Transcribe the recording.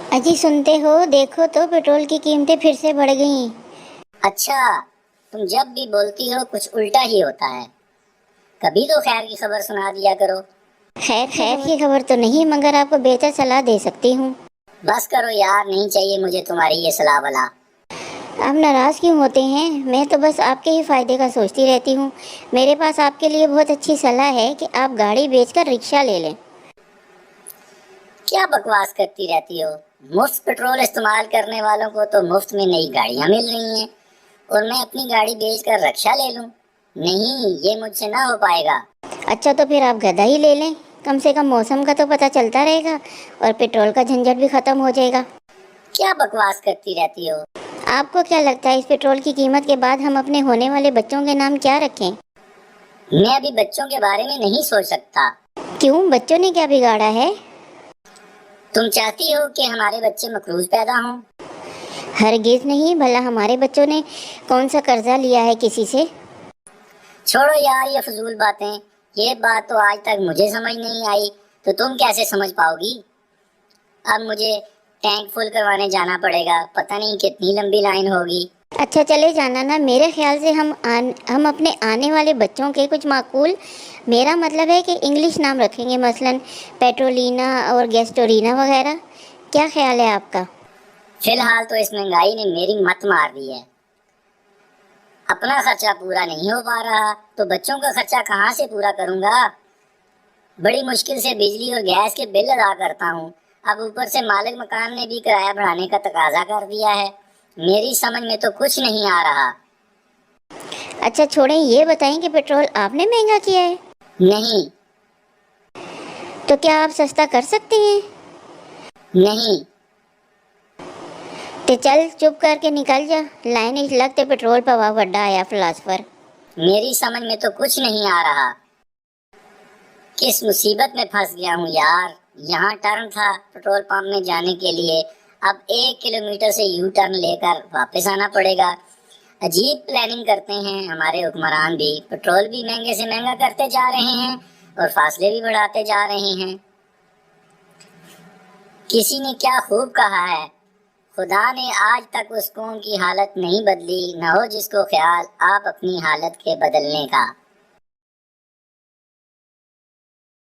अजी सुनते हो, देखो तो पेट्रोल की कीमतें फिर से बढ़ गई। अच्छा, तुम जब भी बोलती हो कुछ उल्टा ही होता है। कभी तो खैर की खबर सुना दिया करो। खैर की खबर तो नहीं, मगर आपको बेहतर सलाह दे सकती हूँ। बस करो यार, नहीं चाहिए मुझे तुम्हारी ये सलाह वाला। आप नाराज़ क्यों होते हैं? मैं तो बस आपके ही फ़ायदे का सोचती रहती हूँ। मेरे पास आपके लिए बहुत अच्छी सलाह है कि आप गाड़ी बेचकर रिक्शा ले लें। क्या बकवास करती रहती हो। मुफ्त पेट्रोल इस्तेमाल करने वालों को तो मुफ्त में नई गाड़ियां मिल रही हैं और मैं अपनी गाड़ी बेचकर रक्षा ले लूं? नहीं, ये मुझसे ना हो पाएगा। अच्छा, तो फिर आप गधा ही ले लें। कम से कम मौसम का तो पता चलता रहेगा और पेट्रोल का झंझट भी ख़त्म हो जाएगा। क्या बकवास करती रहती हो। आपको क्या लगता है, इस पेट्रोल की कीमत के बाद हम अपने होने वाले बच्चों के नाम क्या रखें? मैं अभी बच्चों के बारे में नहीं सोच सकता। क्यों, बच्चों ने क्या बिगाड़ा है? तुम चाहती हो कि हमारे बच्चे मकरूज पैदा हों? हरगिज़ नहीं, भला हमारे बच्चों ने कौन सा कर्जा लिया है किसी से? छोड़ो यार ये फजूल बातें। ये बात तो आज तक मुझे समझ नहीं आई, तो तुम कैसे समझ पाओगी? अब मुझे टैंक फुल करवाने जाना पड़ेगा, पता नहीं कितनी लंबी लाइन होगी। अच्छा, चले जाना ना। मेरे ख्याल से हम अपने आने वाले बच्चों के कुछ माकूल, मेरा मतलब है कि इंग्लिश नाम रखेंगे, मसलन पेट्रोलिना और गेस्टोरिना वगैरह। क्या ख्याल है आपका? फिलहाल तो इस महंगाई ने मेरी मत मार दी है। अपना खर्चा पूरा नहीं हो पा रहा तो बच्चों का खर्चा कहाँ से पूरा करूंगा। बड़ी मुश्किल से बिजली और गैस के बिल अदा करता हूँ। अब ऊपर से मालिक मकान ने भी किराया बढ़ाने का तकाजा कर दिया है। मेरी समझ में तो कुछ नहीं आ रहा। अच्छा छोड़ें, ये बताएं कि पेट्रोल आपने महंगा किया है? नहीं। तो क्या आप सस्ता कर सकते हैं? नहीं। तो चल चुप करके निकल जा। लाइन इस लगते पेट्रोल पवा वड्डा आया फिलासफर। मेरी समझ में तो कुछ नहीं आ रहा। किस मुसीबत में फंस गया हूँ यार। यहाँ टर्न था पेट्रोल पंप में जाने के लिए, अब 1 किलोमीटर से यू टर्न लेकर वापस आना पड़ेगा। अजीब प्लानिंग करते हैं हमारे हुक्मरान भी। पेट्रोल भी महंगे से महंगा करते जा रहे हैं और फासले भी बढ़ाते जा रहे हैं। किसी ने क्या खूब कहा है, खुदा ने आज तक उस कौम की हालत नहीं बदली, न हो जिसको ख्याल आप अपनी हालत के बदलने का।